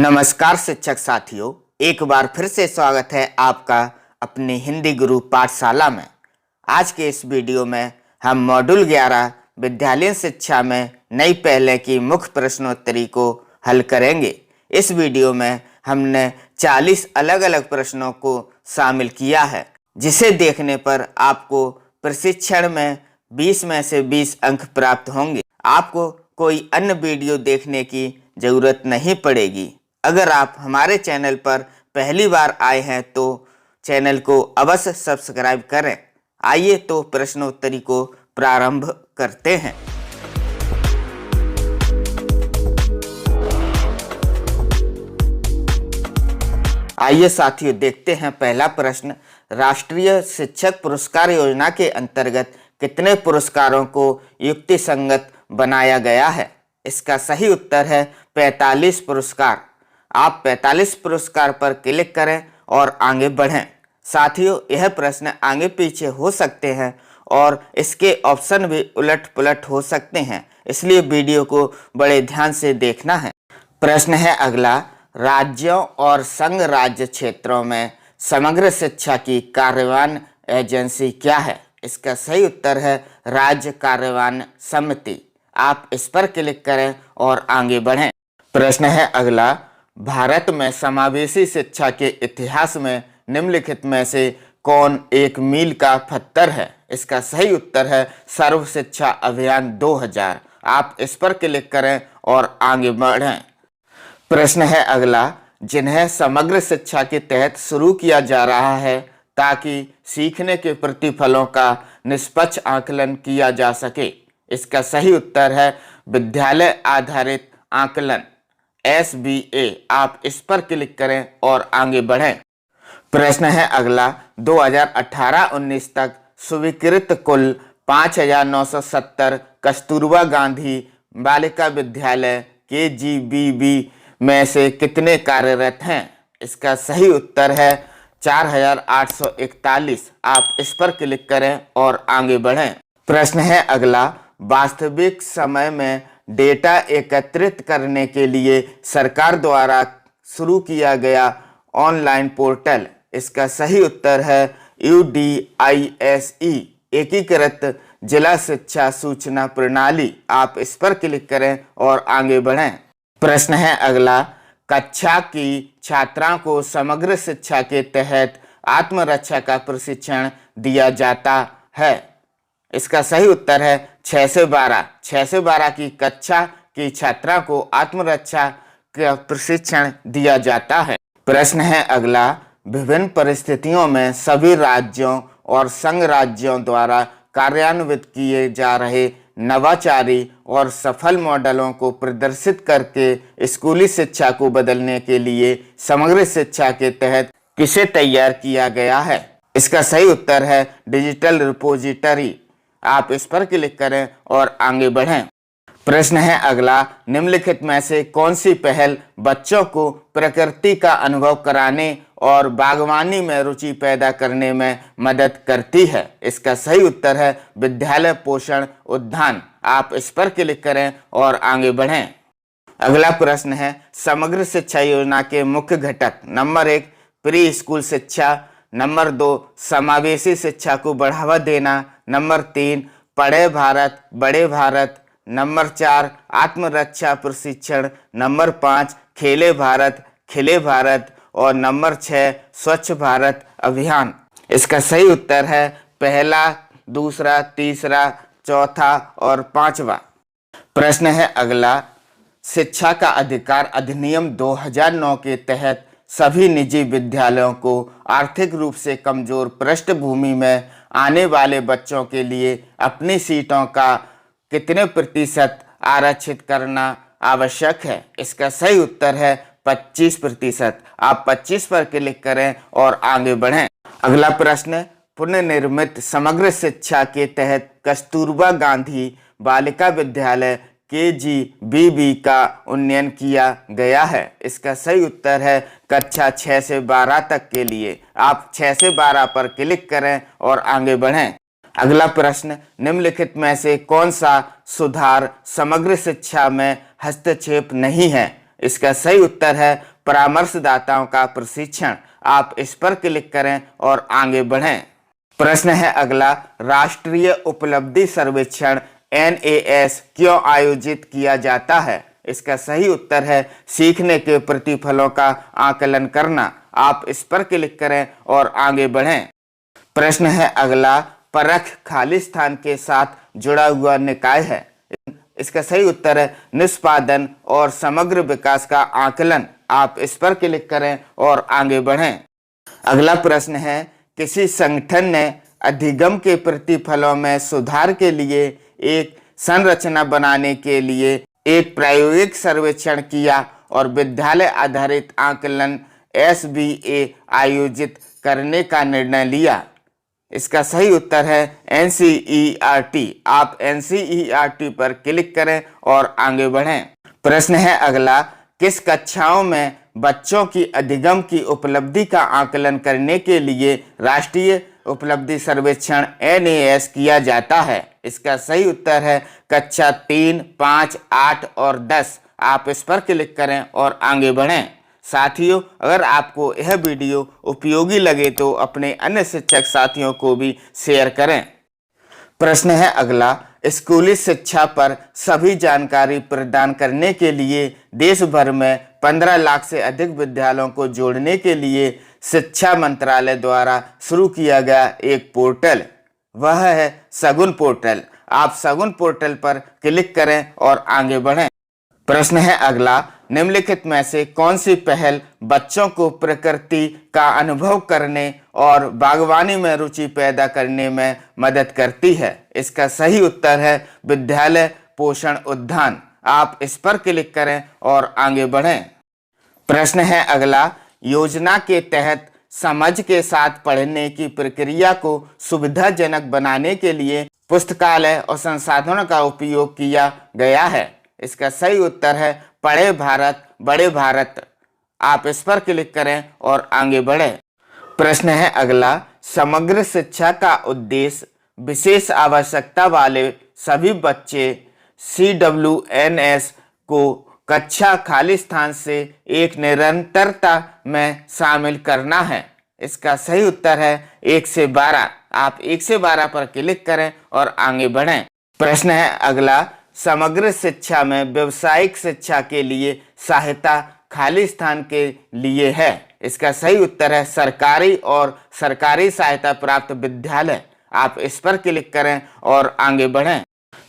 नमस्कार शिक्षक साथियों, एक बार फिर से स्वागत है आपका अपनी हिंदी गुरु पाठशाला में। आज के इस वीडियो में हम मॉड्यूल 11 विद्यालयीन शिक्षा में नई पहले की मुख्य प्रश्नोत्तरी को हल करेंगे। इस वीडियो में हमने 40 अलग अलग प्रश्नों को शामिल किया है, जिसे देखने पर आपको प्रशिक्षण में 20 में से 20 अंक प्राप्त होंगे। आपको कोई अन्य वीडियो देखने की जरूरत नहीं पड़ेगी। अगर आप हमारे चैनल पर पहली बार आए हैं तो चैनल को अवश्य सब्सक्राइब करें। आइए तो प्रश्नोत्तरी को प्रारंभ करते हैं। आइए साथियों, देखते हैं पहला प्रश्न। राष्ट्रीय शिक्षक पुरस्कार योजना के अंतर्गत कितने पुरस्कारों को युक्ति संगत बनाया गया है? इसका सही उत्तर है 45 पुरस्कार। आप 45 पुरस्कार पर क्लिक करें और आगे बढ़ें। साथियों, यह प्रश्न आगे पीछे हो सकते हैं और इसके ऑप्शन भी उलट पुलट हो सकते हैं, इसलिए वीडियो को बड़े ध्यान से देखना है। प्रश्न है अगला। राज्यों और संघ राज्य क्षेत्रों में समग्र शिक्षा की कार्यवान एजेंसी क्या है? इसका सही उत्तर है राज्य कार्यवान समिति। आप इस पर क्लिक करें और आगे बढ़ें। प्रश्न है अगला। भारत में समावेशी शिक्षा के इतिहास में निम्नलिखित में से कौन एक मील का पत्थर है? इसका सही उत्तर है सर्व शिक्षा अभियान 2000। आप इस पर क्लिक करें और आगे बढ़ें। प्रश्न है अगला। जिन्हें समग्र शिक्षा के तहत शुरू किया जा रहा है ताकि सीखने के प्रतिफलों का निष्पक्ष आकलन किया जा सके? इसका सही उत्तर है विद्यालय आधारित आकलन SBA। आप इस पर क्लिक करें और आगे बढ़ें। प्रश्न है अगला। 2018-19 तक स्वीकृत कुल 5970 कस्तूरबा गांधी बालिका विद्यालय KGBB में से कितने कार्यरत हैं? इसका सही उत्तर है 4841। आप इस पर क्लिक करें और आगे बढ़ें। प्रश्न है अगला। वास्तविक समय में डेटा एकत्रित करने के लिए सरकार द्वारा शुरू किया गया ऑनलाइन पोर्टल? इसका सही उत्तर है UDISE, एकीकृत जिला शिक्षा सूचना प्रणाली। आप इस पर क्लिक करें और आगे बढ़ें। प्रश्न है अगला। कक्षा की छात्राओं को समग्र शिक्षा के तहत आत्मरक्षा का प्रशिक्षण दिया जाता है? इसका सही उत्तर है 6 से 12। 6 से 12 की कक्षा की छात्रा को आत्मरक्षा का प्रशिक्षण दिया जाता है। प्रश्न है अगला। विभिन्न परिस्थितियों में सभी राज्यों और संघ राज्यों द्वारा कार्यान्वित किए जा रहे नवाचारी और सफल मॉडलों को प्रदर्शित करके स्कूली शिक्षा को बदलने के लिए समग्र शिक्षा के तहत किसे तैयार किया गया है? इसका सही उत्तर है डिजिटल रिपोजिटरी। आप इस पर क्लिक करें और आगे बढ़ें। प्रश्न है अगला। निम्नलिखित में से कौन सी पहल बच्चों को प्रकृति का अनुभव कराने और बागवानी में रुचि पैदा करने में मदद करती है? इसका सही उत्तर है विद्यालय पोषण उद्यान। आप इस पर क्लिक करें और आगे बढ़ें। अगला प्रश्न है। समग्र शिक्षा योजना के मुख्य घटक। नंबर 1 प्री स्कूल शिक्षा। नंबर 2 समावेशी शिक्षा को बढ़ावा देना। नंबर 3 पढ़े भारत बड़े भारत। नंबर 4 आत्मरक्षा प्रशिक्षण। नंबर 5 खेले भारत खिले भारत। और नंबर 6 स्वच्छ भारत अभियान। इसका सही उत्तर है पहला, दूसरा, तीसरा, चौथा और पांचवा। प्रश्न है अगला। शिक्षा का अधिकार अधिनियम 2009 के तहत सभी निजी विद्यालयों को आर्थिक रूप से कमजोर पृष्ठभूमि में आने वाले बच्चों के लिए अपनी सीटों का कितने प्रतिशत आरक्षित करना आवश्यक है? इसका सही उत्तर है 25%। आप 25 पर क्लिक करें और आगे बढ़ें। अगला प्रश्न। पुनर्निर्मित समग्र शिक्षा के तहत कस्तूरबा गांधी बालिका विद्यालय KGBB का उन्नयन किया गया है? इसका सही उत्तर है कक्षा 6 से 12 तक के लिए। आप 6 से 12 पर क्लिक करें और आगे बढ़ें। अगला प्रश्न। निम्नलिखित में से कौन सा सुधार समग्र शिक्षा में हस्तक्षेप नहीं है? इसका सही उत्तर है परामर्शदाताओं का प्रशिक्षण। आप इस पर क्लिक करें और आगे बढ़ें। प्रश्न है अगला, राष्ट्रीय उपलब्धि सर्वेक्षण NAS क्यों आयोजित किया जाता है? इसका सही उत्तर है सीखने के प्रतिफलों का आकलन करना। आप इस पर क्लिक करें और आगे बढ़ें। प्रश्न है अगला, परख खालिस्तान के साथ जुड़ा हुआ निकाय है। इसका सही उत्तर है निष्पादन और समग्र विकास का आकलन। आप इस पर क्लिक करें और आगे बढ़ें। अगला प्रश्न है, किसी संगठन ने अधिगम के प्रतिफलों में सुधार के लिए एक संरचना बनाने के लिए एक प्रायोगिक सर्वेक्षण किया और विद्यालय आधारित आकलन SBA आयोजित करने का निर्णय लिया। इसका सही उत्तर है NCERT। आप NCERT पर क्लिक करें और आगे बढ़ें। प्रश्न है अगला, किस कक्षाओं में बच्चों की अधिगम की उपलब्धि का आकलन करने के लिए राष्ट्रीय उपलब्धि सर्वेक्षण NAS किया जाता है? इसका सही उत्तर है कक्षा 3, 5, 8 और 10। आप इस पर क्लिक करें और आगे बढ़ें। साथियों, अगर आपको यह वीडियो उपयोगी लगे तो अपने अन्य शिक्षक साथियों को भी शेयर करें। प्रश्न है अगला, स्कूली शिक्षा पर सभी जानकारी प्रदान करने के लिए देश भर में 15 लाख से अधिक विद्यालयों को जोड़ने के लिए शिक्षा मंत्रालय द्वारा शुरू किया गया एक पोर्टल, वह है शगुन पोर्टल। आप शगुन पोर्टल पर क्लिक करें और आगे बढ़ें। प्रश्न है अगला, निम्नलिखित में से कौन सी पहल बच्चों को प्रकृति का अनुभव करने और बागवानी में रुचि पैदा करने में मदद करती है? इसका सही उत्तर है विद्यालय पोषण उद्यान। आप इस पर क्लिक करें और आगे बढ़ें। प्रश्न है अगला, योजना के तहत समझ के साथ पढ़ने की प्रक्रिया को सुविधाजनक बनाने के लिए पुस्तकालय और संसाधनों का उपयोग किया गया है। इसका सही उत्तर है पढ़े भारत बड़े भारत। आप इस पर क्लिक करें और आगे बढ़ें। प्रश्न है अगला, समग्र शिक्षा का उद्देश्य विशेष आवश्यकता वाले सभी बच्चे CWNS को कक्षा खालिस्तान से एक निरंतरता में शामिल करना है। इसका सही उत्तर है 1 से 12। आप 1 से 12 पर क्लिक करें और आगे बढ़ें। प्रश्न है अगला, समग्र शिक्षा में व्यावसायिक शिक्षा के लिए सहायता खालिस्तान के लिए है। इसका सही उत्तर है सरकारी और सरकारी सहायता प्राप्त विद्यालय। आप इस पर क्लिक करें और आगे बढ़ें।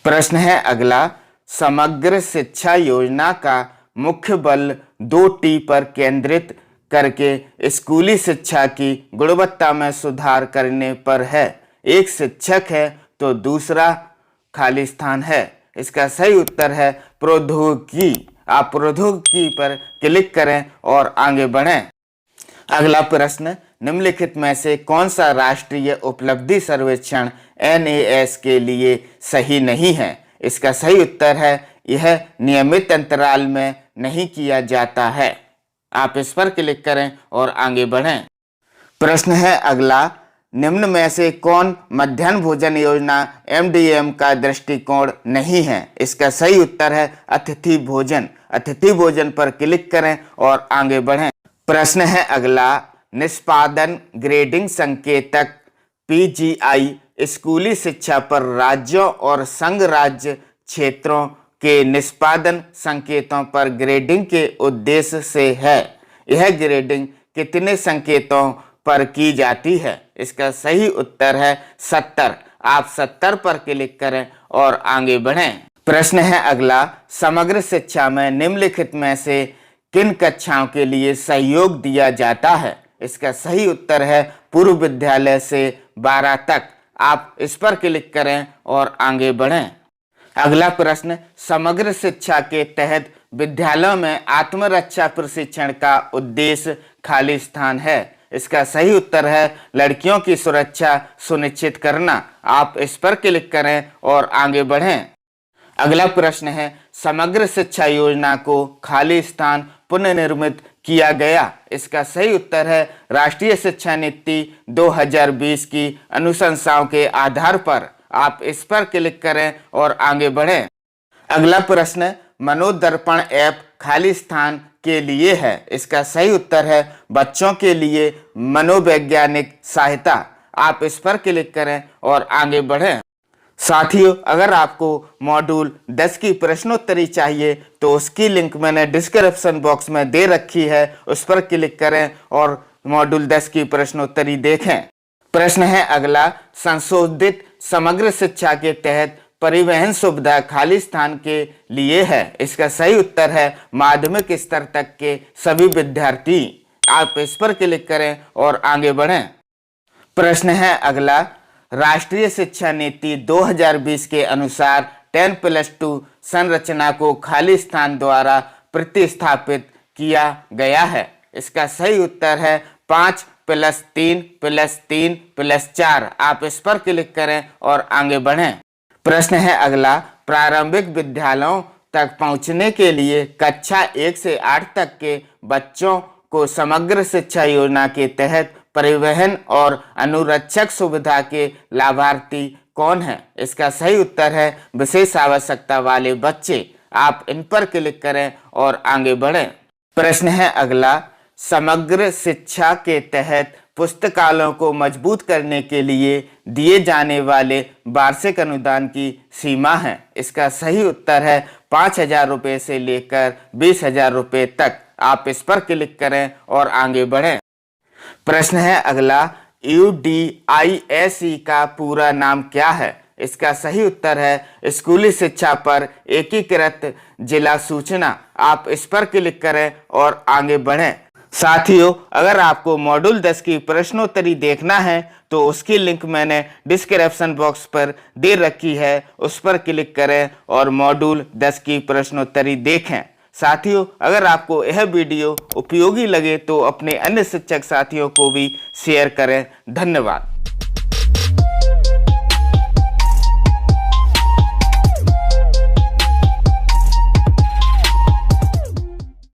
प्रश्न है अगला, समग्र शिक्षा योजना का मुख्य बल 2T पर केंद्रित करके स्कूली शिक्षा की गुणवत्ता में सुधार करने पर है। एक शिक्षक है तो दूसरा खालिस्तान है। इसका सही उत्तर है प्रौद्योगिकी। आप प्रौद्योगिकी पर क्लिक करें और आगे बढ़ें। अगला प्रश्न, निम्नलिखित में से कौन सा राष्ट्रीय उपलब्धि सर्वेक्षण NAS के लिए सही नहीं है? इसका सही उत्तर है यह नियमित अंतराल में नहीं किया जाता है। आप इस पर क्लिक करें और आगे बढ़ें। प्रश्न है अगला, निम्न में से कौन मध्याह्न भोजन योजना MDM का दृष्टिकोण नहीं है? इसका सही उत्तर है अतिथि भोजन। अतिथि भोजन पर क्लिक करें और आगे बढ़ें। प्रश्न है अगला, निष्पादन ग्रेडिंग संकेतक PGI स्कूली शिक्षा पर राज्यों और संघ राज्य क्षेत्रों के निष्पादन संकेतों पर ग्रेडिंग के उद्देश्य से है। यह ग्रेडिंग कितने संकेतों पर की जाती है? इसका सही उत्तर है 70। आप 70 पर क्लिक करें और आगे बढ़ें। प्रश्न है अगला, समग्र शिक्षा में निम्नलिखित में से किन कक्षाओं के लिए सहयोग दिया जाता है? इसका सही उत्तर है पूर्व विद्यालय से 12 तक। आप इस पर क्लिक करें और आगे बढ़ें। अगला प्रश्न, समग्र शिक्षा के तहत विद्यालयों में आत्मरक्षा प्रशिक्षण का उद्देश्य खालिस्तान है। इसका सही उत्तर है लड़कियों की सुरक्षा सुनिश्चित करना। आप इस पर क्लिक करें और आगे बढ़ें। अगला प्रश्न है, समग्र शिक्षा योजना को खालिस्तान पुनर्निर्मित किया गया। इसका सही उत्तर है राष्ट्रीय शिक्षा नीति 2020 की अनुशंसाओं के आधार पर। आप इस पर क्लिक करें और आगे बढ़ें। अगला प्रश्न, मनोदर्पण ऐप खालिस्तान के लिए है? इसका सही उत्तर है बच्चों के लिए मनोवैज्ञानिक सहायता। आप इस पर क्लिक करें और आगे बढ़ें। साथियों, अगर आपको मॉड्यूल 10 की प्रश्नोत्तरी चाहिए तो उसकी लिंक मैंने डिस्क्रिप्शन बॉक्स में दे रखी है, उस पर क्लिक करें और मॉड्यूल 10 की प्रश्नोत्तरी देखें। प्रश्न है अगला, संशोधित समग्र शिक्षा के तहत परिवहन सुविधा खाली स्थान के लिए है? इसका सही उत्तर है माध्यमिक स्तर तक के सभी विद्यार्थी। आप इस पर क्लिक करें और आगे बढ़ें। प्रश्न है अगला, राष्ट्रीय शिक्षा नीति 2020 के अनुसार 10+2 संरचना को खाली स्थान द्वारा प्रतिस्थापित किया गया है। इसका सही उत्तर है 5+3+3+4। आप इस पर क्लिक करें और आगे बढ़ें। प्रश्न है अगला, प्रारंभिक विद्यालयों तक पहुंचने के लिए कक्षा 1 से 8 तक के बच्चों को समग्र शिक्षा योजना के तहत परिवहन और अनुरक्षक सुविधा के लाभार्थी कौन है? इसका सही उत्तर है विशेष आवश्यकता वाले बच्चे। आप इन पर क्लिक करें और आगे बढ़ें। प्रश्न है अगला, समग्र शिक्षा के तहत पुस्तकालयों को मजबूत करने के लिए दिए जाने वाले वार्षिक अनुदान की सीमा है? इसका सही उत्तर है 5,000 रुपये से लेकर 20,000 रुपये तक। आप इस पर क्लिक करें और आगे बढ़ें। प्रश्न है अगला, UDISE का पूरा नाम क्या है? इसका सही उत्तर है स्कूली शिक्षा पर एकीकृत जिला सूचना। आप इस पर क्लिक करें और आगे बढ़ें। साथियों, अगर आपको मॉड्यूल 10 की प्रश्नोत्तरी देखना है तो उसकी लिंक मैंने डिस्क्रिप्शन बॉक्स पर दे रखी है, उस पर क्लिक करें और मॉड्यूल 10 की प्रश्नोत्तरी देखें। साथियों, अगर आपको यह वीडियो उपयोगी लगे तो अपने अन्य शिक्षक साथियों को भी शेयर करें। धन्यवाद।